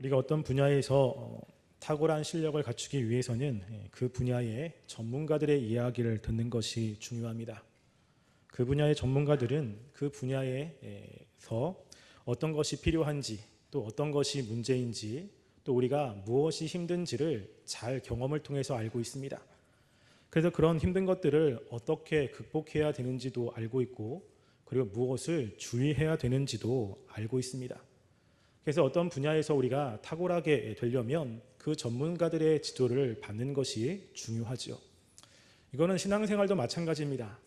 우리가 어떤 분야에서 탁월한 실력을 갖추기 위해서는 그 분야의 전문가들의 이야기를 듣는 것이 중요합니다. 그 분야의 전문가들은 그 분야에서 어떤 것이 필요한지, 또 어떤 것이 문제인지, 또 우리가 무엇이 힘든지를 잘 경험을 통해서 알고 있습니다. 그래서 그런 힘든 것들을 어떻게 극복해야 되는지도 알고 있고, 그리고 무엇을 주의해야 되는지도 알고 있습니다. 그래서 어떤 분야에서 우리가 탁월하게 되려면 그 전문가들의 지도를 받는 것이 중요하죠. 이거는 신앙생활도 마찬가지입니다.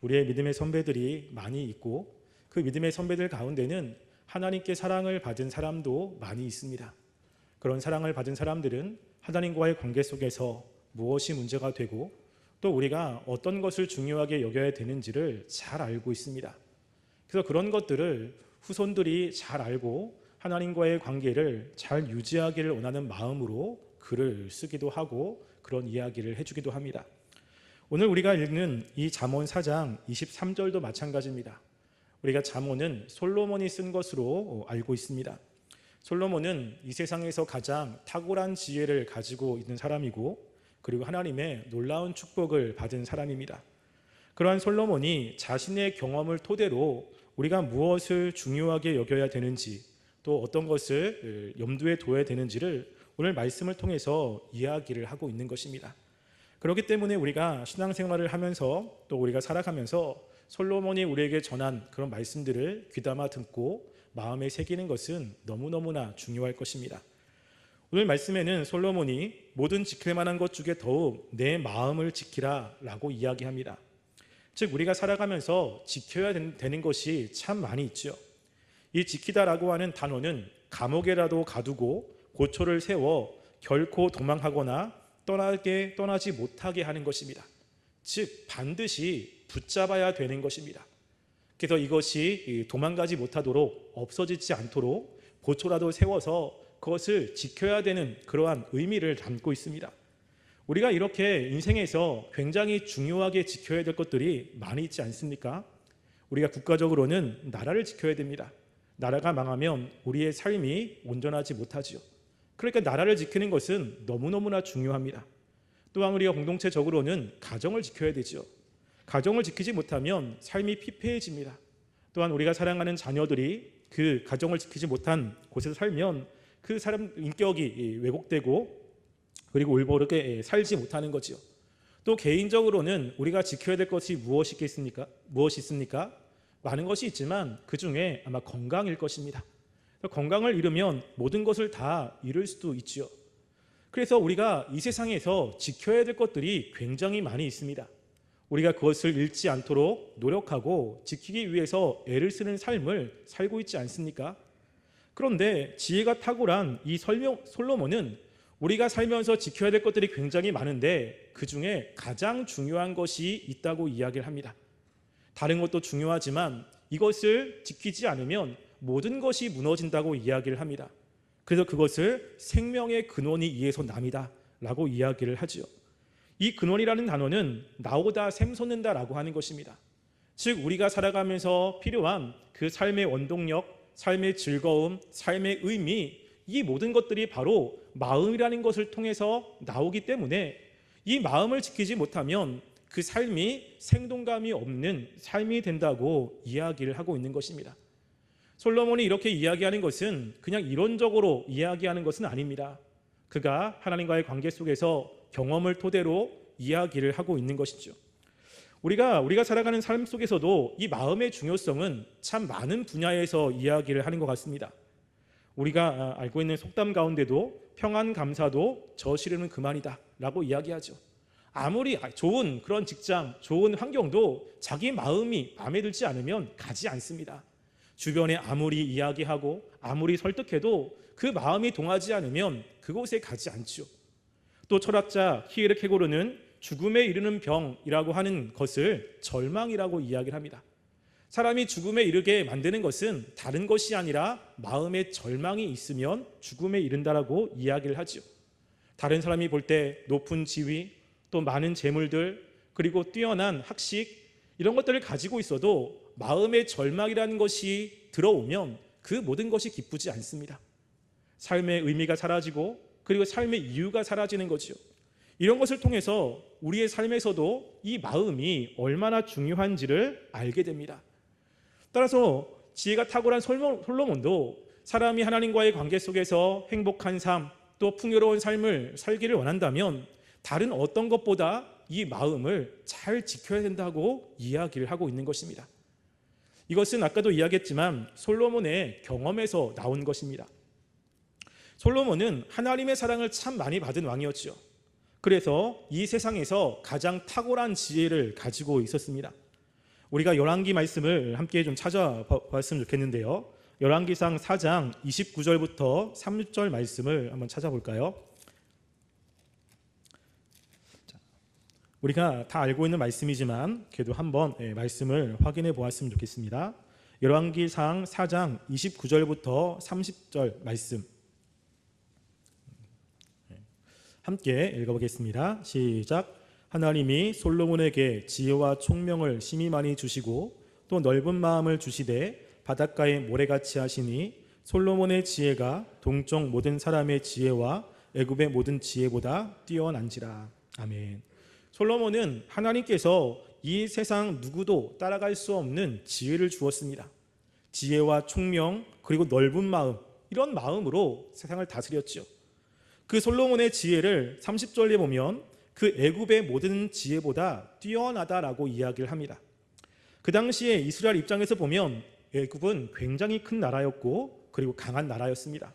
우리의 믿음의 선배들이 많이 있고, 그 믿음의 선배들 가운데는 하나님께 사랑을 받은 사람도 많이 있습니다. 그런 사랑을 받은 사람들은 하나님과의 관계 속에서 무엇이 문제가 되고, 또 우리가 어떤 것을 중요하게 여겨야 되는지를 잘 알고 있습니다. 그래서 그런 것들을 후손들이 잘 알고 하나님과의 관계를 잘 유지하기를 원하는 마음으로 글을 쓰기도 하고 그런 이야기를 해주기도 합니다. 오늘 우리가 읽는 이 잠언 4장 23절도 마찬가지입니다. 우리가 잠언은 솔로몬이 쓴 것으로 알고 있습니다. 솔로몬은 이 세상에서 가장 탁월한 지혜를 가지고 있는 사람이고, 그리고 하나님의 놀라운 축복을 받은 사람입니다. 그러한 솔로몬이 자신의 경험을 토대로 우리가 무엇을 중요하게 여겨야 되는지, 또 어떤 것을 염두에 둬야 되는지를 오늘 말씀을 통해서 이야기를 하고 있는 것입니다. 그렇기 때문에 우리가 신앙생활을 하면서 또 우리가 살아가면서 솔로몬이 우리에게 전한 그런 말씀들을 귀담아 듣고 마음에 새기는 것은 너무너무나 중요할 것입니다. 오늘 말씀에는 솔로몬이 모든 지킬 만한 것 중에 더욱 내 마음을 지키라 라고 이야기합니다. 즉 우리가 살아가면서 지켜야 되는 것이 참 많이 있죠. 이 지키다라고 하는 단어는 감옥에라도 가두고 고초를 세워 결코 도망하거나 떠나지 못하게 하는 것입니다. 즉 반드시 붙잡아야 되는 것입니다. 그래서 이것이 도망가지 못하도록, 없어지지 않도록 고초라도 세워서 그것을 지켜야 되는 그러한 의미를 담고 있습니다. 우리가 이렇게 인생에서 굉장히 중요하게 지켜야 될 것들이 많이 있지 않습니까? 우리가 국가적으로는 나라를 지켜야 됩니다. 나라가 망하면 우리의 삶이 온전하지 못하지요. 그러니까 나라를 지키는 것은 너무너무나 중요합니다. 또한 우리가 공동체적으로는 가정을 지켜야 되죠. 가정을 지키지 못하면 삶이 피폐해집니다. 또한 우리가 사랑하는 자녀들이 그 가정을 지키지 못한 곳에서 살면 그 사람 인격이 왜곡되고 그리고 올바르게 살지 못하는 거지요. 또 개인적으로는 우리가 지켜야 될 것이 무엇이 있습니까? 많은 것이 있지만 그 중에 아마 건강일 것입니다. 건강을 잃으면 모든 것을 다 잃을 수도 있지요. 그래서 우리가 이 세상에서 지켜야 될 것들이 굉장히 많이 있습니다. 우리가 그것을 잃지 않도록 노력하고 지키기 위해서 애를 쓰는 삶을 살고 있지 않습니까? 그런데 지혜가 탁월한 이 솔로몬은 우리가 살면서 지켜야 될 것들이 굉장히 많은데 그 중에 가장 중요한 것이 있다고 이야기를 합니다. 다른 것도 중요하지만 이것을 지키지 않으면 모든 것이 무너진다고 이야기를 합니다. 그래서 그것을 생명의 근원이 이에서 남이다 라고 이야기를 하지요. 이 근원이라는 단어는 나오다 샘솟는다 라고 하는 것입니다. 즉 우리가 살아가면서 필요한 그 삶의 원동력, 삶의 즐거움, 삶의 의미, 이 모든 것들이 바로 마음이라는 것을 통해서 나오기 때문에 이 마음을 지키지 못하면 그 삶이 생동감이 없는 삶이 된다고 이야기를 하고 있는 것입니다. 솔로몬이 이렇게 이야기하는 것은 그냥 이론적으로 이야기하는 것은 아닙니다. 그가 하나님과의 관계 속에서 경험을 토대로 이야기를 하고 있는 것이죠. 우리가 살아가는 삶 속에서도 이 마음의 중요성은 참 많은 분야에서 이야기를 하는 것 같습니다. 우리가 알고 있는 속담 가운데도 평안 감사도 저시르는 그만이다 라고 이야기하죠. 아무리 좋은 그런 직장, 좋은 환경도 자기 마음이 마음에 들지 않으면 가지 않습니다. 주변에 아무리 이야기하고 아무리 설득해도 그 마음이 동하지 않으면 그곳에 가지 않죠. 또 철학자 키에르케고르는 죽음에 이르는 병이라고 하는 것을 절망이라고 이야기를 합니다. 사람이 죽음에 이르게 만드는 것은 다른 것이 아니라 마음에 절망이 있으면 죽음에 이른다라고 이야기를 하죠. 다른 사람이 볼 때 높은 지위, 또 많은 재물들, 그리고 뛰어난 학식, 이런 것들을 가지고 있어도 마음의 절망이라는 것이 들어오면 그 모든 것이 기쁘지 않습니다. 삶의 의미가 사라지고 그리고 삶의 이유가 사라지는 거지요. 이런 것을 통해서 우리의 삶에서도 이 마음이 얼마나 중요한지를 알게 됩니다. 따라서 지혜가 탁월한 솔로몬도 사람이 하나님과의 관계 속에서 행복한 삶, 또 풍요로운 삶을 살기를 원한다면 다른 어떤 것보다 이 마음을 잘 지켜야 된다고 이야기를 하고 있는 것입니다. 이것은 아까도 이야기했지만 솔로몬의 경험에서 나온 것입니다. 솔로몬은 하나님의 사랑을 참 많이 받은 왕이었죠. 그래서 이 세상에서 가장 탁월한 지혜를 가지고 있었습니다. 우리가 열왕기 말씀을 함께 좀 찾아봤으면 좋겠는데요. 열왕기상 4장 29절부터 30절 말씀을 한번 찾아볼까요? 우리가 다 알고 있는 말씀이지만 그래도 한번 말씀을 확인해 보았으면 좋겠습니다. 열왕기상 4장 29절부터 30절 말씀 함께 읽어보겠습니다. 시작. 하나님이 솔로몬에게 지혜와 총명을 심히 많이 주시고 또 넓은 마음을 주시되 바닷가에 모래같이 하시니 솔로몬의 지혜가 동쪽 모든 사람의 지혜와 애굽의 모든 지혜보다 뛰어난지라. 아멘. 솔로몬은 하나님께서 이 세상 누구도 따라갈 수 없는 지혜를 주었습니다. 지혜와 총명 그리고 넓은 마음, 이런 마음으로 세상을 다스렸죠. 그 솔로몬의 지혜를 30절에 보면 그 애굽의 모든 지혜보다 뛰어나다라고 이야기를 합니다. 그 당시에 이스라엘 입장에서 보면 애굽은 굉장히 큰 나라였고 그리고 강한 나라였습니다.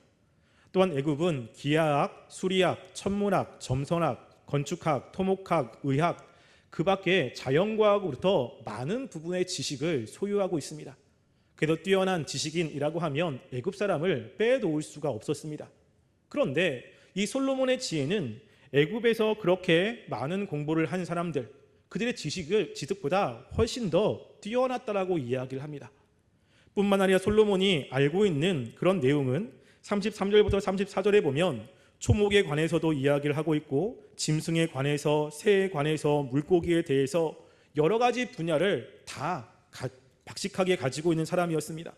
또한 애굽은 기하학, 수리학, 천문학, 점선학, 건축학, 토목학, 의학, 그 밖에 자연과학으로부터 많은 부분의 지식을 소유하고 있습니다. 그래도 뛰어난 지식인이라고 하면 애굽 사람을 빼놓을 수가 없었습니다. 그런데 이 솔로몬의 지혜는 애굽에서 그렇게 많은 공부를 한 사람들, 그들의 지식보다 훨씬 더 뛰어났다라고 이야기를 합니다. 뿐만 아니라 솔로몬이 알고 있는 그런 내용은 33절부터 34절에 보면 초목에 관해서도 이야기를 하고 있고 짐승에 관해서, 새에 관해서, 물고기에 대해서 여러 가지 분야를 다 박식하게 가지고 있는 사람이었습니다.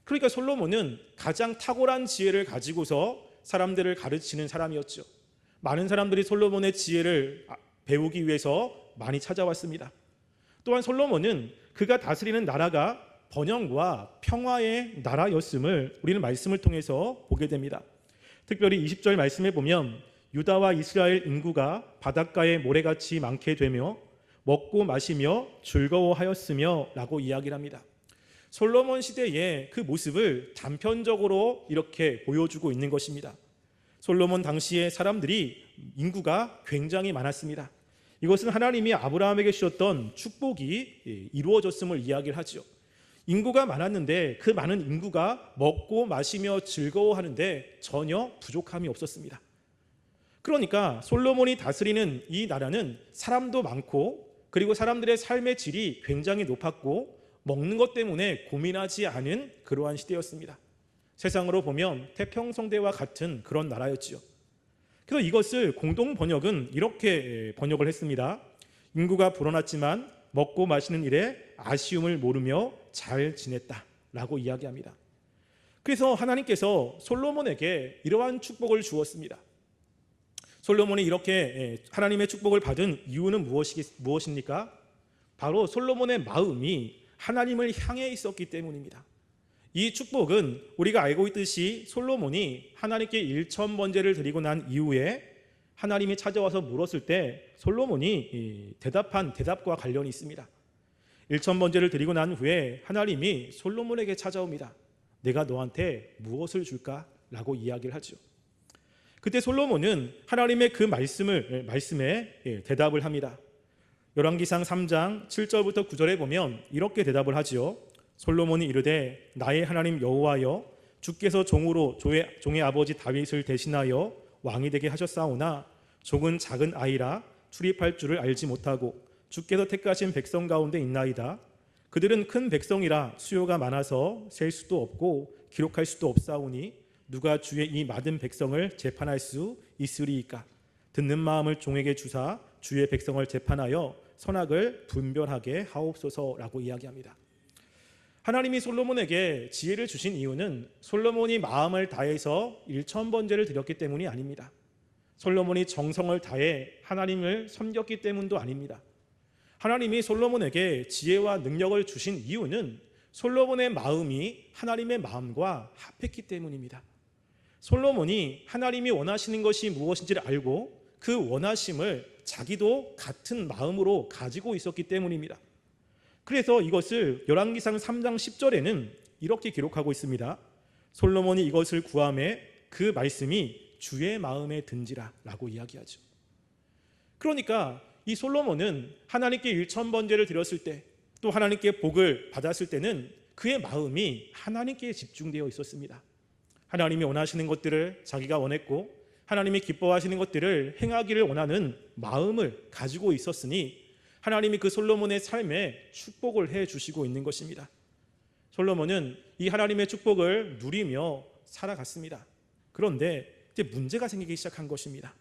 그러니까 솔로몬은 가장 탁월한 지혜를 가지고서 사람들을 가르치는 사람이었죠. 많은 사람들이 솔로몬의 지혜를 배우기 위해서 많이 찾아왔습니다. 또한 솔로몬은 그가 다스리는 나라가 번영과 평화의 나라였음을 우리는 말씀을 통해서 보게 됩니다. 특별히 20절 말씀에 보면 유다와 이스라엘 인구가 바닷가에 모래같이 많게 되며 먹고 마시며 즐거워하였으며 라고 이야기를 합니다. 솔로몬 시대의 그 모습을 단편적으로 이렇게 보여주고 있는 것입니다. 솔로몬 당시의 사람들이 인구가 굉장히 많았습니다. 이것은 하나님이 아브라함에게 주셨던 축복이 이루어졌음을 이야기를 하죠. 인구가 많았는데 그 많은 인구가 먹고 마시며 즐거워하는데 전혀 부족함이 없었습니다. 그러니까 솔로몬이 다스리는 이 나라는 사람도 많고 그리고 사람들의 삶의 질이 굉장히 높았고 먹는 것 때문에 고민하지 않은 그러한 시대였습니다. 세상으로 보면 태평성대와 같은 그런 나라였지요. 그래서 이것을 공동 번역은 이렇게 번역을 했습니다. 인구가 불어났지만 먹고 마시는 일에 아쉬움을 모르며 잘 지냈다라고 이야기합니다. 그래서 하나님께서 솔로몬에게 이러한 축복을 주었습니다. 솔로몬이 이렇게 하나님의 축복을 받은 이유는 무엇입니까? 바로 솔로몬의 마음이 하나님을 향해 있었기 때문입니다. 이 축복은 우리가 알고 있듯이 솔로몬이 하나님께 1,000번제를 드리고 난 이후에 하나님이 찾아와서 물었을 때 솔로몬이 대답한 대답과 관련이 있습니다. 1,000번제를 드리고 난 후에 하나님이 솔로몬에게 찾아옵니다. 내가 너한테 무엇을 줄까? 라고 이야기를 하죠. 그때 솔로몬은 하나님의 그 말씀에 대답을 합니다. 열왕기상 3장 7절부터 9절에 보면 이렇게 대답을 하지요. 솔로몬이 이르되 나의 하나님 여호와여 주께서 종으로 종의 아버지 다윗을 대신하여 왕이 되게 하셨사오나 종은 작은 아이라 출입할 줄을 알지 못하고 주께서 택하신 백성 가운데 있나이다. 그들은 큰 백성이라 수요가 많아서 셀 수도 없고 기록할 수도 없사오니 누가 주의 이 많은 백성을 재판할 수 있으리이까. 듣는 마음을 종에게 주사 주의 백성을 재판하여 선악을 분별하게 하옵소서라고 이야기합니다. 하나님이 솔로몬에게 지혜를 주신 이유는 솔로몬이 마음을 다해서 1,000번제를 드렸기 때문이 아닙니다. 솔로몬이 정성을 다해 하나님을 섬겼기 때문도 아닙니다. 하나님이 솔로몬에게 지혜와 능력을 주신 이유는 솔로몬의 마음이 하나님의 마음과 합했기 때문입니다. 솔로몬이 하나님이 원하시는 것이 무엇인지를 알고 그 원하심을 자기도 같은 마음으로 가지고 있었기 때문입니다. 그래서 이것을 열왕기상 3장 10절에는 이렇게 기록하고 있습니다. 솔로몬이 이것을 구하매 그 말씀이 주의 마음에 든지라 라고 이야기하죠. 그러니까 이 솔로몬은 하나님께 1,000번제를 드렸을 때, 또 하나님께 복을 받았을 때는 그의 마음이 하나님께 집중되어 있었습니다. 하나님이 원하시는 것들을 자기가 원했고 하나님이 기뻐하시는 것들을 행하기를 원하는 마음을 가지고 있었으니 하나님이 그 솔로몬의 삶에 축복을 해 주시고 있는 것입니다. 솔로몬은 이 하나님의 축복을 누리며 살아갔습니다. 그런데 이제 문제가 생기기 시작한 것입니다.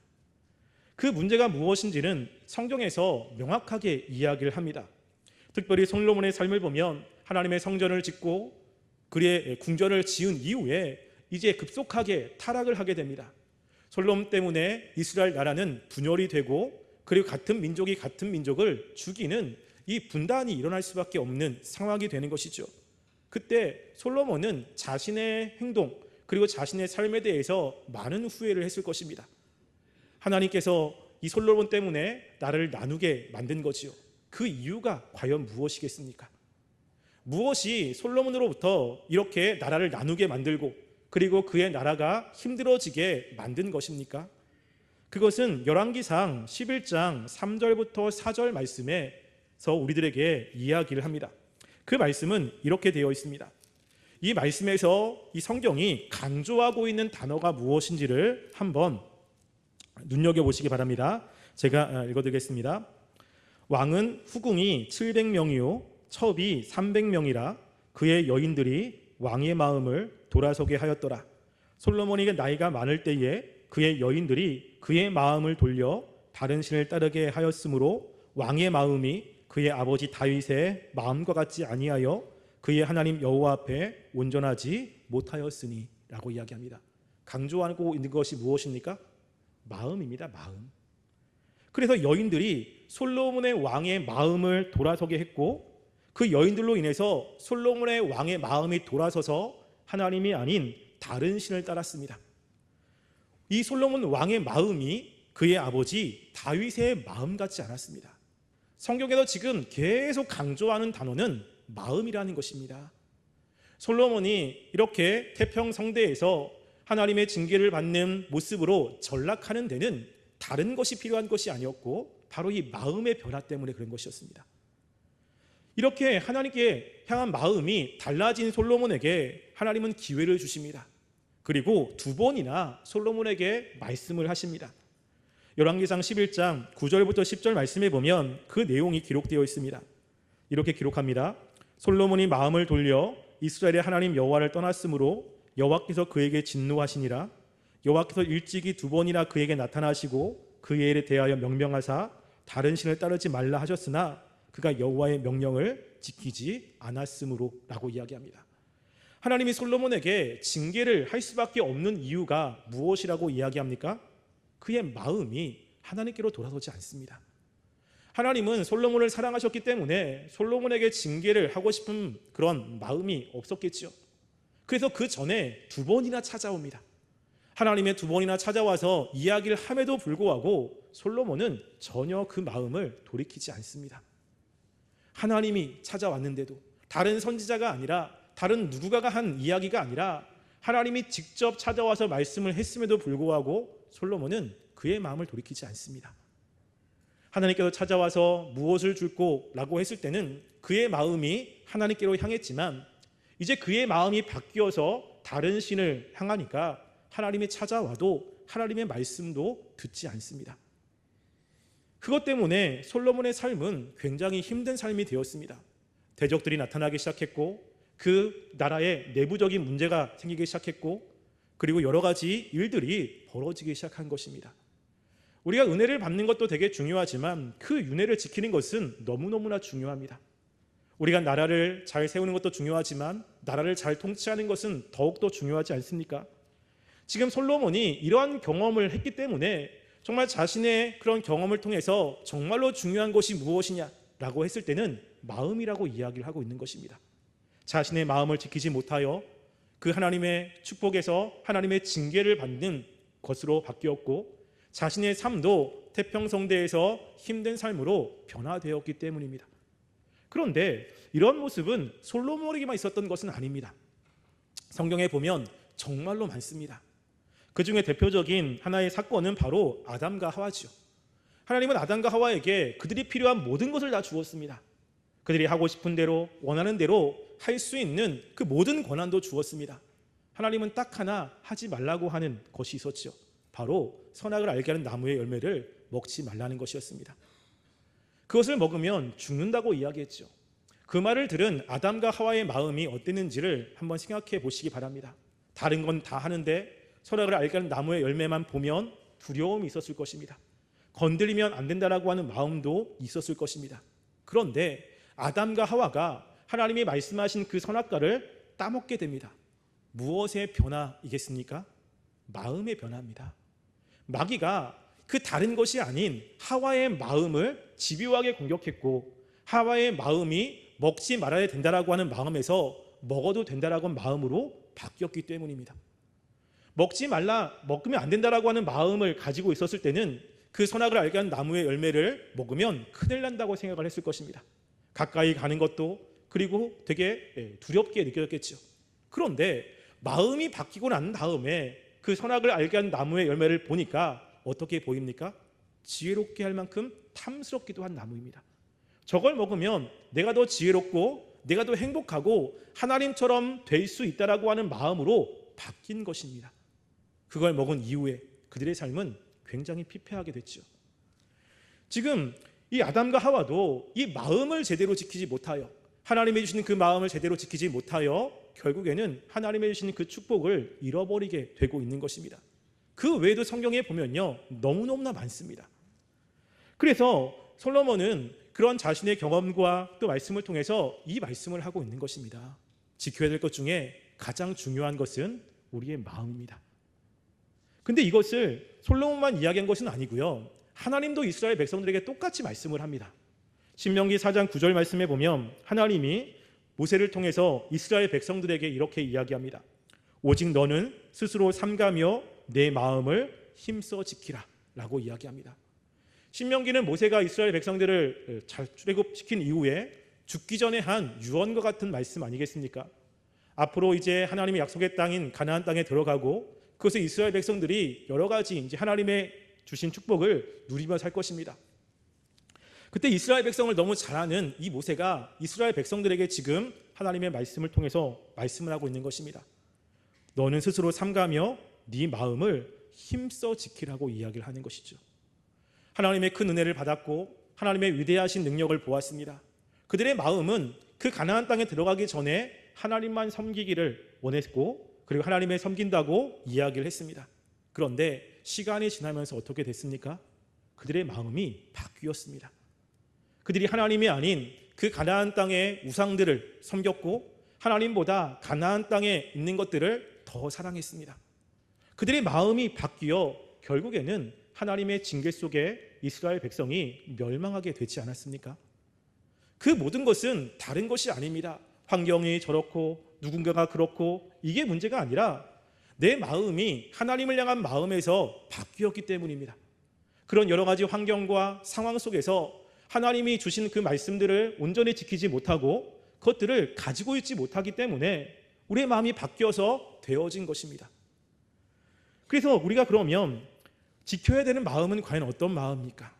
그 문제가 무엇인지는 성경에서 명확하게 이야기를 합니다. 특별히 솔로몬의 삶을 보면 하나님의 성전을 짓고 그의 궁전을 지은 이후에 이제 급속하게 타락을 하게 됩니다. 솔로몬 때문에 이스라엘 나라는 분열이 되고 그리고 같은 민족이 같은 민족을 죽이는 이 분단이 일어날 수밖에 없는 상황이 되는 것이죠. 그때 솔로몬은 자신의 행동 그리고 자신의 삶에 대해서 많은 후회를 했을 것입니다. 하나님께서 이 솔로몬 때문에 나를 나누게 만든 거지요. 그 이유가 과연 무엇이겠습니까? 무엇이 솔로몬으로부터 이렇게 나라를 나누게 만들고 그리고 그의 나라가 힘들어지게 만든 것입니까? 그것은 열왕기상 11장 3절부터 4절 말씀에서 우리들에게 이야기를 합니다. 그 말씀은 이렇게 되어 있습니다. 이 말씀에서 이 성경이 강조하고 있는 단어가 무엇인지를 한번 눈여겨보시기 바랍니다. 제가 읽어드리겠습니다. 왕은 후궁이 700명이요 첩이 300명이라 그의 여인들이 왕의 마음을 돌아서게 하였더라. 솔로몬에게 나이가 많을 때에 그의 여인들이 그의 마음을 돌려 다른 신을 따르게 하였으므로 왕의 마음이 그의 아버지 다윗의 마음과 같지 아니하여 그의 하나님 여호와 앞에 온전하지 못하였으니 라고 이야기합니다. 강조하고 있는 것이 무엇입니까? 마음입니다. 마음. 그래서 여인들이 솔로몬의 왕의 마음을 돌아서게 했고 그 여인들로 인해서 솔로몬의 왕의 마음이 돌아서서 하나님이 아닌 다른 신을 따랐습니다. 이 솔로몬 왕의 마음이 그의 아버지 다윗의 마음 같지 않았습니다. 성경에서 지금 계속 강조하는 단어는 마음이라는 것입니다. 솔로몬이 이렇게 태평성대에서 하나님의 징계를 받는 모습으로 전락하는 데는 다른 것이 필요한 것이 아니었고 바로 이 마음의 변화 때문에 그런 것이었습니다. 이렇게 하나님께 향한 마음이 달라진 솔로몬에게 하나님은 기회를 주십니다. 그리고 2번이나 솔로몬에게 말씀을 하십니다. 열왕기상 11장 9절부터 10절 말씀에 보면 그 내용이 기록되어 있습니다. 이렇게 기록합니다. 솔로몬이 마음을 돌려 이스라엘의 하나님 여호와를 떠났으므로 여호와께서 그에게 진노하시니라. 여호와께서 일찍이 2번이나 그에게 나타나시고 그의 일에 대하여 명령하사 다른 신을 따르지 말라 하셨으나 그가 여호와의 명령을 지키지 않았으므로 라고 이야기합니다. 하나님이 솔로몬에게 징계를 할 수밖에 없는 이유가 무엇이라고 이야기합니까? 그의 마음이 하나님께로 돌아서지 않습니다. 하나님은 솔로몬을 사랑하셨기 때문에 솔로몬에게 징계를 하고 싶은 그런 마음이 없었겠죠. 그래서 그 전에 2번이나 찾아옵니다. 하나님의 2번이나 찾아와서 이야기를 함에도 불구하고 솔로몬은 전혀 그 마음을 돌이키지 않습니다. 하나님이 찾아왔는데도 다른 선지자가 아니라 다른 누군가가 한 이야기가 아니라 하나님이 직접 찾아와서 말씀을 했음에도 불구하고 솔로몬은 그의 마음을 돌이키지 않습니다. 하나님께서 찾아와서 무엇을 줄고 라고 했을 때는 그의 마음이 하나님께로 향했지만 이제 그의 마음이 바뀌어서 다른 신을 향하니까 하나님이 찾아와도 하나님의 말씀도 듣지 않습니다. 그것 때문에 솔로몬의 삶은 굉장히 힘든 삶이 되었습니다. 대적들이 나타나기 시작했고 그 나라에 내부적인 문제가 생기기 시작했고 그리고 여러 가지 일들이 벌어지기 시작한 것입니다. 우리가 은혜를 받는 것도 되게 중요하지만 그 은혜를 지키는 것은 너무너무나 중요합니다. 우리가 나라를 잘 세우는 것도 중요하지만 나라를 잘 통치하는 것은 더욱더 중요하지 않습니까? 지금 솔로몬이 이러한 경험을 했기 때문에 정말 자신의 그런 경험을 통해서 정말로 중요한 것이 무엇이냐라고 했을 때는 마음이라고 이야기를 하고 있는 것입니다. 자신의 마음을 지키지 못하여 그 하나님의 축복에서 하나님의 징계를 받는 것으로 바뀌었고 자신의 삶도 태평성대에서 힘든 삶으로 변화되었기 때문입니다. 그런데 이런 모습은 솔로몬에게만 있었던 것은 아닙니다. 성경에 보면 정말로 많습니다. 그 중에 대표적인 하나의 사건은 바로 아담과 하와죠. 하나님은 아담과 하와에게 그들이 필요한 모든 것을 다 주었습니다. 그들이 하고 싶은 대로 원하는 대로 할 수 있는 그 모든 권한도 주었습니다. 하나님은 딱 하나 하지 말라고 하는 것이 있었죠. 바로 선악을 알게 하는 나무의 열매를 먹지 말라는 것이었습니다. 그것을 먹으면 죽는다고 이야기했죠. 그 말을 들은 아담과 하와의 마음이 어땠는지를 한번 생각해 보시기 바랍니다. 다른 건 다 하는데 선악을 알게 하는 나무의 열매만 보면 두려움이 있었을 것입니다. 건드리면 안 된다라고 하는 마음도 있었을 것입니다. 그런데 아담과 하와가 하나님이 말씀하신 그 선악과를 따먹게 됩니다. 무엇의 변화이겠습니까? 마음의 변화입니다. 마귀가 그 다른 것이 아닌 하와의 마음을 집요하게 공격했고 하와의 마음이 먹지 말아야 된다라고 하는 마음에서 먹어도 된다라고 하는 마음으로 바뀌었기 때문입니다. 먹지 말라, 먹으면 안 된다라고 하는 마음을 가지고 있었을 때는 그 선악을 알게 하는 나무의 열매를 먹으면 큰일 난다고 생각을 했을 것입니다. 가까이 가는 것도 그리고 되게 두렵게 느껴졌겠죠. 그런데 마음이 바뀌고 난 다음에 그 선악을 알게 하는 나무의 열매를 보니까 어떻게 보입니까? 지혜롭게 할 만큼 탐스럽기도 한 나무입니다. 저걸 먹으면 내가 더 지혜롭고 내가 더 행복하고 하나님처럼 될 수 있다라고 하는 마음으로 바뀐 것입니다. 그걸 먹은 이후에 그들의 삶은 굉장히 피폐하게 됐죠. 지금 이 아담과 하와도 이 마음을 제대로 지키지 못하여 하나님이 주시는 그 마음을 제대로 지키지 못하여 결국에는 하나님이 주시는 그 축복을 잃어버리게 되고 있는 것입니다. 그 외에도 성경에 보면요 너무너무나 많습니다. 그래서 솔로몬은 그런 자신의 경험과 또 말씀을 통해서 이 말씀을 하고 있는 것입니다. 지켜야 될 것 중에 가장 중요한 것은 우리의 마음입니다. 근데 이것을 솔로몬만 이야기한 것은 아니고요. 하나님도 이스라엘 백성들에게 똑같이 말씀을 합니다. 신명기 4장 9절 말씀에 보면 하나님이 모세를 통해서 이스라엘 백성들에게 이렇게 이야기합니다. 오직 너는 스스로 삼가며 내 마음을 힘써 지키라 라고 이야기합니다. 신명기는 모세가 이스라엘 백성들을 잘 출애굽시킨 이후에 죽기 전에 한 유언과 같은 말씀 아니겠습니까? 앞으로 이제 하나님의 약속의 땅인 가나안 땅에 들어가고 그것을 이스라엘 백성들이 여러 가지 이제 하나님의 주신 축복을 누리며 살 것입니다. 그때 이스라엘 백성을 너무 잘 아는 이 모세가 이스라엘 백성들에게 지금 하나님의 말씀을 통해서 말씀을 하고 있는 것입니다. 너는 스스로 삼가며 네 마음을 힘써 지키라고 이야기를 하는 것이죠. 하나님의 큰 은혜를 받았고 하나님의 위대하신 능력을 보았습니다. 그들의 마음은 그 가나안 땅에 들어가기 전에 하나님만 섬기기를 원했고 그리고 하나님을 섬긴다고 이야기를 했습니다. 그런데 시간이 지나면서 어떻게 됐습니까? 그들의 마음이 바뀌었습니다. 그들이 하나님이 아닌 그 가나안 땅의 우상들을 섬겼고 하나님보다 가나안 땅에 있는 것들을 더 사랑했습니다. 그들의 마음이 바뀌어 결국에는 하나님의 징계 속에 이스라엘 백성이 멸망하게 되지 않았습니까? 그 모든 것은 다른 것이 아닙니다. 환경이 저렇고 누군가가 그렇고 이게 문제가 아니라 내 마음이 하나님을 향한 마음에서 바뀌었기 때문입니다. 그런 여러 가지 환경과 상황 속에서 하나님이 주신 그 말씀들을 온전히 지키지 못하고 그것들을 가지고 있지 못하기 때문에 우리의 마음이 바뀌어서 되어진 것입니다. 그래서 우리가 그러면 지켜야 되는 마음은 과연 어떤 마음입니까?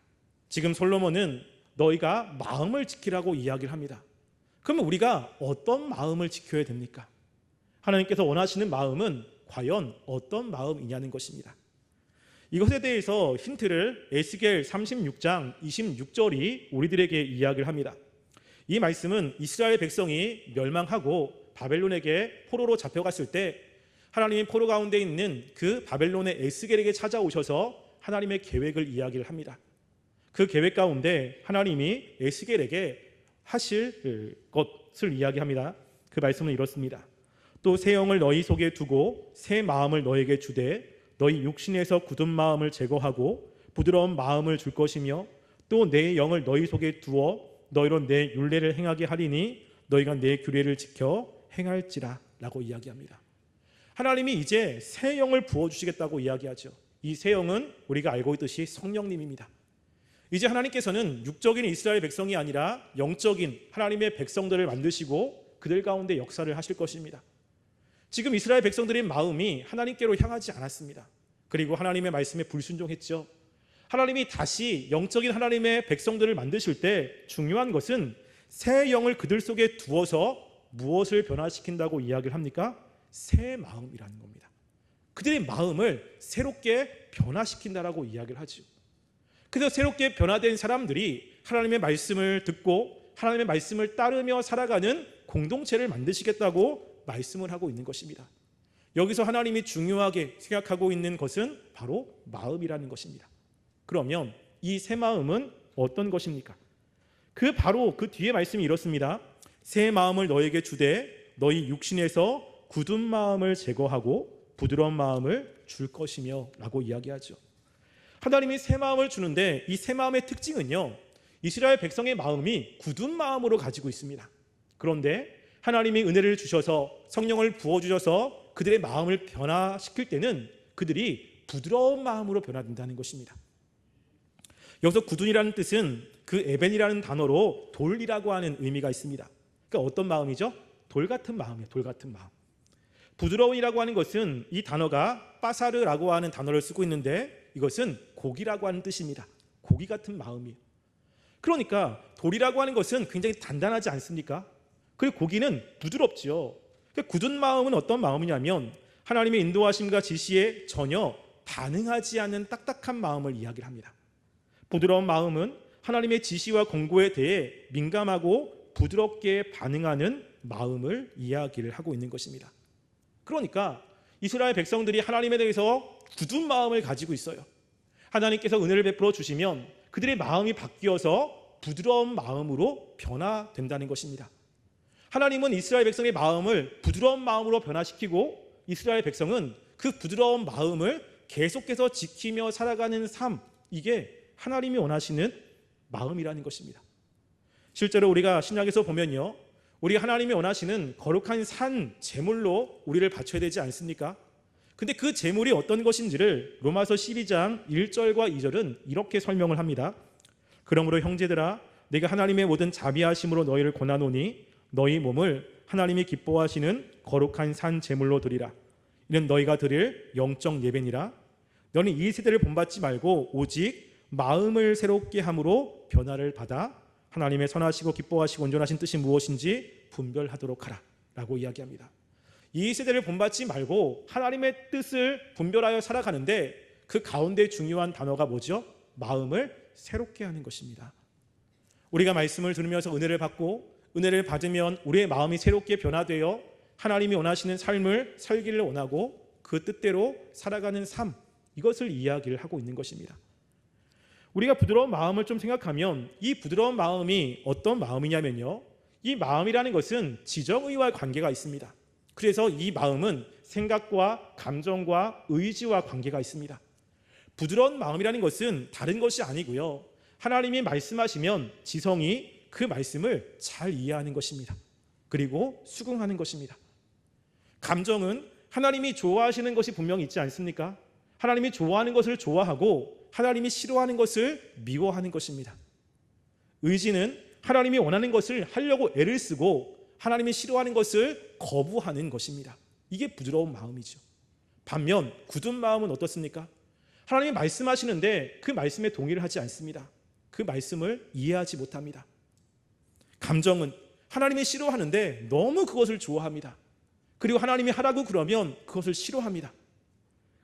지금 솔로몬은 너희가 마음을 지키라고 이야기를 합니다. 그러면 우리가 어떤 마음을 지켜야 됩니까? 하나님께서 원하시는 마음은 과연 어떤 마음이냐는 것입니다. 이것에 대해서 힌트를 에스겔 36장 26절이 우리들에게 이야기를 합니다. 이 말씀은 이스라엘 백성이 멸망하고 바벨론에게 포로로 잡혀갔을 때 하나님이 포로 가운데 있는 그 바벨론의 에스겔에게 찾아오셔서 하나님의 계획을 이야기를 합니다. 그 계획 가운데 하나님이 에스겔에게 하실 것을 이야기합니다. 그 말씀은 이렇습니다. 또 새 영을 너희 속에 두고 새 마음을 너에게 주되 너희 육신에서 굳은 마음을 제거하고 부드러운 마음을 줄 것이며 또 내 영을 너희 속에 두어 너희로 내 율례를 행하게 하리니 너희가 내 규례를 지켜 행할지라 라고 이야기합니다. 하나님이 이제 새 영을 부어주시겠다고 이야기하죠. 이 새 영은 우리가 알고 있듯이 성령님입니다. 이제 하나님께서는 육적인 이스라엘 백성이 아니라 영적인 하나님의 백성들을 만드시고 그들 가운데 역사를 하실 것입니다. 지금 이스라엘 백성들의 마음이 하나님께로 향하지 않았습니다. 그리고 하나님의 말씀에 불순종했죠. 하나님이 다시 영적인 하나님의 백성들을 만드실 때 중요한 것은 새 영을 그들 속에 두어서 무엇을 변화시킨다고 이야기를 합니까? 새 마음이라는 겁니다. 그들의 마음을 새롭게 변화시킨다라고 이야기를 하죠. 그래서 새롭게 변화된 사람들이 하나님의 말씀을 듣고 하나님의 말씀을 따르며 살아가는 공동체를 만드시겠다고 말씀을 하고 있는 것입니다. 여기서 하나님이 중요하게 생각하고 있는 것은 바로 마음이라는 것입니다. 그러면 이 새 마음은 어떤 것입니까? 바로 그 뒤에 말씀이 이렇습니다. 새 마음을 너에게 주되 너희 육신에서 굳은 마음을 제거하고 부드러운 마음을 줄 것이며 라고 이야기하죠. 하나님이 새 마음을 주는데 이 새 마음의 특징은요, 이스라엘 백성의 마음이 굳은 마음으로 가지고 있습니다. 그런데 하나님이 은혜를 주셔서 성령을 부어주셔서 그들의 마음을 변화시킬 때는 그들이 부드러운 마음으로 변화된다는 것입니다. 여기서 굳은이라는 뜻은 그 에벤이라는 단어로 돌이라고 하는 의미가 있습니다. 그러니까 어떤 마음이죠? 돌 같은 마음이에요. 돌 같은 마음. 부드러운이라고 하는 것은 이 단어가 빠사르라고 하는 단어를 쓰고 있는데 이것은 고기라고 하는 뜻입니다. 고기 같은 마음이에요. 그러니까 돌이라고 하는 것은 굉장히 단단하지 않습니까? 그리고 고기는 부드럽지요. 그러니까 굳은 마음은 어떤 마음이냐면 하나님의 인도하심과 지시에 전혀 반응하지 않는 딱딱한 마음을 이야기를 합니다. 부드러운 마음은 하나님의 지시와 권고에 대해 민감하고 부드럽게 반응하는 마음을 이야기를 하고 있는 것입니다. 그러니까 이스라엘 백성들이 하나님에 대해서 굳은 마음을 가지고 있어요. 하나님께서 은혜를 베풀어 주시면 그들의 마음이 바뀌어서 부드러운 마음으로 변화된다는 것입니다. 하나님은 이스라엘 백성의 마음을 부드러운 마음으로 변화시키고 이스라엘 백성은 그 부드러운 마음을 계속해서 지키며 살아가는 삶, 이게 하나님이 원하시는 마음이라는 것입니다. 실제로 우리가 신약에서 보면요, 우리 하나님이 원하시는 거룩한 산 제물로 우리를 바쳐야 되지 않습니까? 근데 그 제물이 어떤 것인지를 로마서 12장 1절과 2절은 이렇게 설명을 합니다. 그러므로 형제들아 내가 하나님의 모든 자비하심으로 너희를 권하노니 너희 몸을 하나님이 기뻐하시는 거룩한 산 제물로 드리라. 이는 너희가 드릴 영적 예배니라. 너는 이 세대를 본받지 말고 오직 마음을 새롭게 함으로 변화를 받아 하나님의 선하시고 기뻐하시고 온전하신 뜻이 무엇인지 분별하도록 하라 라고 이야기합니다. 이 세대를 본받지 말고 하나님의 뜻을 분별하여 살아가는데 그 가운데 중요한 단어가 뭐죠? 마음을 새롭게 하는 것입니다. 우리가 말씀을 들으면서 은혜를 받고 은혜를 받으면 우리의 마음이 새롭게 변화되어 하나님이 원하시는 삶을 살기를 원하고 그 뜻대로 살아가는 삶, 이것을 이야기를 하고 있는 것입니다. 우리가 부드러운 마음을 좀 생각하면 이 부드러운 마음이 어떤 마음이냐면요, 이 마음이라는 것은 지정의와 관계가 있습니다. 그래서 이 마음은 생각과 감정과 의지와 관계가 있습니다. 부드러운 마음이라는 것은 다른 것이 아니고요, 하나님이 말씀하시면 지성이 그 말씀을 잘 이해하는 것입니다. 그리고 수긍하는 것입니다. 감정은 하나님이 좋아하시는 것이 분명히 있지 않습니까? 하나님이 좋아하는 것을 좋아하고 하나님이 싫어하는 것을 미워하는 것입니다. 의지는 하나님이 원하는 것을 하려고 애를 쓰고 하나님이 싫어하는 것을 거부하는 것입니다. 이게 부드러운 마음이죠. 반면 굳은 마음은 어떻습니까? 하나님이 말씀하시는데 그 말씀에 동의를 하지 않습니다. 그 말씀을 이해하지 못합니다. 감정은 하나님이 싫어하는데 너무 그것을 좋아합니다. 그리고 하나님이 하라고 그러면 그것을 싫어합니다.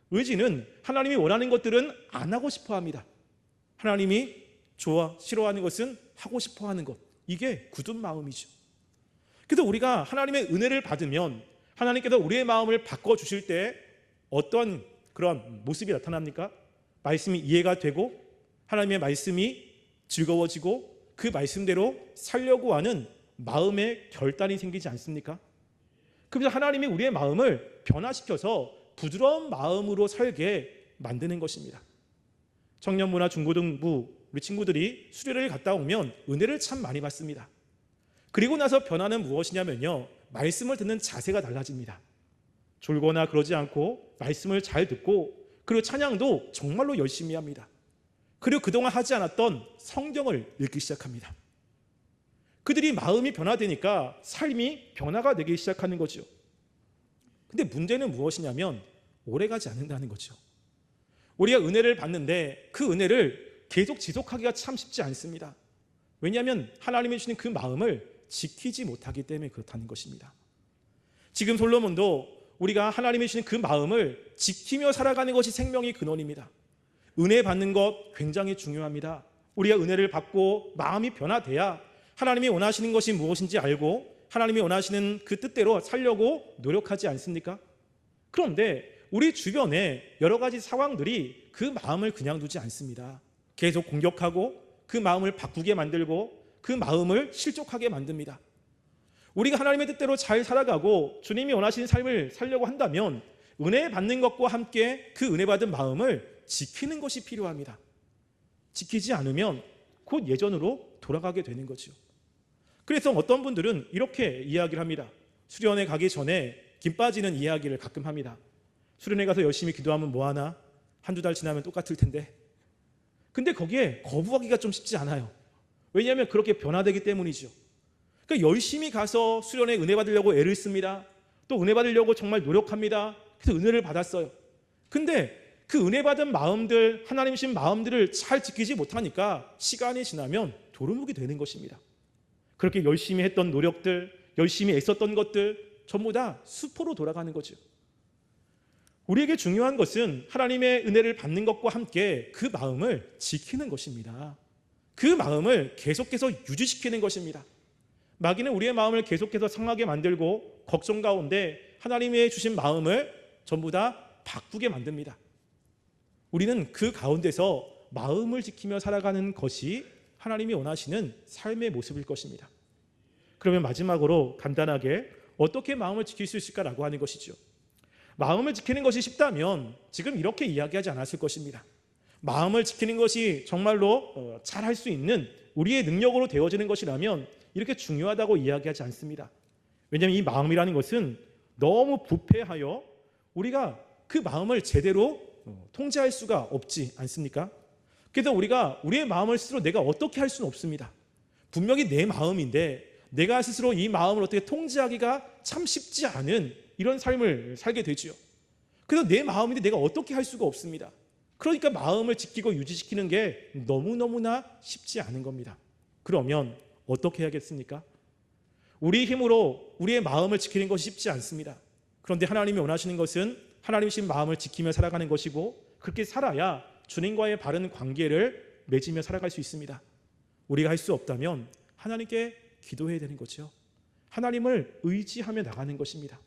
의지는 하나님이 원하는 것들은 안 하고 싶어 합니다. 하나님이 싫어하는 것은 하고 싶어 하는 것, 이게 굳은 마음이죠. 그래서 우리가 하나님의 은혜를 받으면 하나님께서 우리의 마음을 바꿔주실 때 어떤 그런 모습이 나타납니까? 말씀이 이해가 되고 하나님의 말씀이 즐거워지고 그 말씀대로 살려고 하는 마음의 결단이 생기지 않습니까? 그래서 하나님이 우리의 마음을 변화시켜서 부드러운 마음으로 살게 만드는 것입니다. 청년부나 중고등부 우리 친구들이 수련회를 갔다 오면 은혜를 참 많이 받습니다. 그리고 나서 변화는 무엇이냐면요, 말씀을 듣는 자세가 달라집니다. 졸거나 그러지 않고 말씀을 잘 듣고, 그리고 찬양도 정말로 열심히 합니다. 그리고 그동안 하지 않았던 성경을 읽기 시작합니다. 그들이 마음이 변화되니까 삶이 변화가 되기 시작하는 거죠. 근데 문제는 무엇이냐면 오래가지 않는다는 거죠. 우리가 은혜를 받는데 그 은혜를 계속 지속하기가 참 쉽지 않습니다. 왜냐하면 하나님이 주신 그 마음을 지키지 못하기 때문에 그렇다는 것입니다. 지금 솔로몬도 우리가 하나님이 주신 그 마음을 지키며 살아가는 것이 생명의 근원입니다. 은혜 받는 것 굉장히 중요합니다. 우리가 은혜를 받고 마음이 변화돼야 하나님이 원하시는 것이 무엇인지 알고 하나님이 원하시는 그 뜻대로 살려고 노력하지 않습니까? 그런데 우리 주변에 여러 가지 상황들이 그 마음을 그냥 두지 않습니다. 계속 공격하고 그 마음을 바꾸게 만들고 그 마음을 실족하게 만듭니다. 우리가 하나님의 뜻대로 잘 살아가고 주님이 원하시는 삶을 살려고 한다면 은혜 받는 것과 함께 그 은혜 받은 마음을 지키는 것이 필요합니다. 지키지 않으면 곧 예전으로 돌아가게 되는 거죠. 그래서 어떤 분들은 이렇게 이야기를 합니다. 수련회 가기 전에 김 빠지는 이야기를 가끔 합니다. 수련회 가서 열심히 기도하면 뭐하나? 한두 달 지나면 똑같을 텐데. 근데 거기에 거부하기가 좀 쉽지 않아요. 왜냐하면 그렇게 변화되기 때문이죠. 그러니까 열심히 가서 수련회 은혜 받으려고 애를 씁니다. 또 은혜 받으려고 정말 노력합니다. 그래서 은혜를 받았어요. 근데 그 은혜 받은 마음들, 하나님 주신 마음들을 잘 지키지 못하니까 시간이 지나면 도루묵이 되는 것입니다. 그렇게 열심히 했던 노력들, 열심히 애썼던 것들 전부 다 수포로 돌아가는 거죠. 우리에게 중요한 것은 하나님의 은혜를 받는 것과 함께 그 마음을 지키는 것입니다. 그 마음을 계속해서 유지시키는 것입니다. 마귀는 우리의 마음을 계속해서 상하게 만들고 걱정 가운데 하나님의 주신 마음을 전부 다 바꾸게 만듭니다. 우리는 그 가운데서 마음을 지키며 살아가는 것이 하나님이 원하시는 삶의 모습일 것입니다. 그러면 마지막으로 간단하게 어떻게 마음을 지킬 수 있을까라고 하는 것이죠. 마음을 지키는 것이 쉽다면 지금 이렇게 이야기하지 않았을 것입니다. 마음을 지키는 것이 정말로 잘할 수 있는 우리의 능력으로 되어지는 것이라면 이렇게 중요하다고 이야기하지 않습니다. 왜냐하면 이 마음이라는 것은 너무 부패하여 우리가 그 마음을 제대로 통제할 수가 없지 않습니까? 그래서 우리가 우리의 마음을 스스로 내가 어떻게 할 수는 없습니다. 분명히 내 마음인데 내가 스스로 이 마음을 어떻게 통제하기가 참 쉽지 않은 이런 삶을 살게 되지요. 그래서 내 마음인데 내가 어떻게 할 수가 없습니다. 그러니까 마음을 지키고 유지시키는 게 너무너무나 쉽지 않은 겁니다. 그러면 어떻게 해야겠습니까? 우리 힘으로 우리의 마음을 지키는 것이 쉽지 않습니다. 그런데 하나님이 원하시는 것은 하나님이신 마음을 지키며 살아가는 것이고 그렇게 살아야 주님과의 바른 관계를 맺으며 살아갈 수 있습니다. 우리가 할 수 없다면 하나님께 기도해야 되는 거죠. 하나님을 의지하며 나가는 것입니다.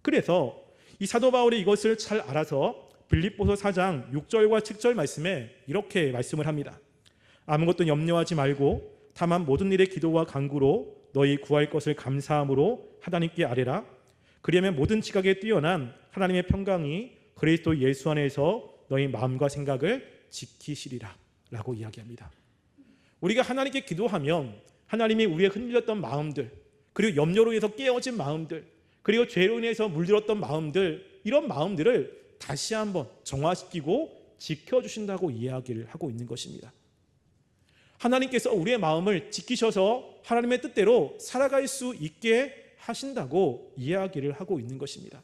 그래서 이 사도 바울이 이것을 잘 알아서 빌립보서 4장 6절과 7절 말씀에 이렇게 말씀을 합니다. 아무것도 염려하지 말고 다만 모든 일에 기도와 간구로 너희 구할 것을 감사함으로 하나님께 아뢰라. 그리하면 모든 지각에 뛰어난 하나님의 평강이 그리스도 예수 안에서 너희 마음과 생각을 지키시리라 라고 이야기합니다. 우리가 하나님께 기도하면 하나님이 우리의 흔들렸던 마음들, 그리고 염려로 인해서 깨어진 마음들, 그리고 죄로 인해서 물들었던 마음들, 이런 마음들을 다시 한번 정화시키고 지켜주신다고 이야기를 하고 있는 것입니다. 하나님께서 우리의 마음을 지키셔서 하나님의 뜻대로 살아갈 수 있게 하신다고 이야기를 하고 있는 것입니다.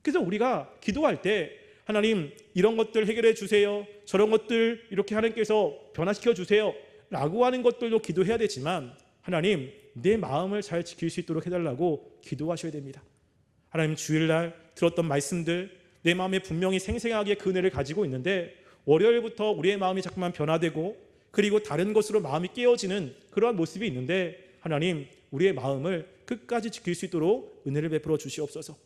그래서 우리가 기도할 때 하나님 이런 것들 해결해 주세요, 저런 것들 이렇게 하나님께서 변화시켜 주세요 라고 하는 것들도 기도해야 되지만 하나님 내 마음을 잘 지킬 수 있도록 해달라고 기도하셔야 됩니다. 하나님 주일날 들었던 말씀들 내 마음에 분명히 생생하게 그 은혜를 가지고 있는데 월요일부터 우리의 마음이 자꾸만 변화되고 그리고 다른 것으로 마음이 깨어지는 그러한 모습이 있는데 하나님 우리의 마음을 끝까지 지킬 수 있도록 은혜를 베풀어 주시옵소서.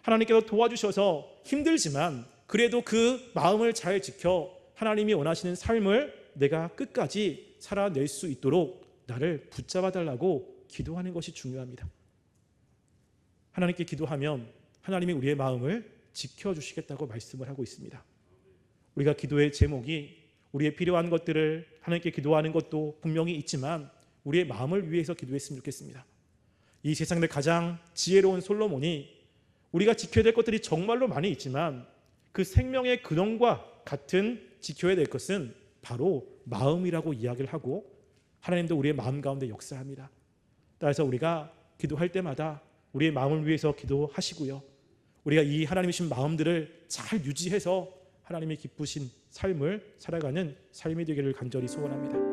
하나님께서 도와주셔서 힘들지만 그래도 그 마음을 잘 지켜 하나님이 원하시는 삶을 내가 끝까지 살아낼 수 있도록 나를 붙잡아 달라고 기도하는 것이 중요합니다. 하나님께 기도하면 하나님이 우리의 마음을 지켜주시겠다고 말씀을 하고 있습니다. 우리가 기도의 제목이 우리의 필요한 것들을 하나님께 기도하는 것도 분명히 있지만 우리의 마음을 위해서 기도했으면 좋겠습니다. 이 세상의 가장 지혜로운 솔로몬이 우리가 지켜야 될 것들이 정말로 많이 있지만 그 생명의 근원과 같은 지켜야 될 것은 바로 마음이라고 이야기를 하고 하나님도 우리의 마음 가운데 역사합니다. 따라서 우리가 기도할 때마다 우리의 마음을 위해서 기도하시고요. 우리가 이 하나님이 주신 마음들을 잘 유지해서 하나님이 기쁘신 삶을 살아가는 삶이 되기를 간절히 소원합니다.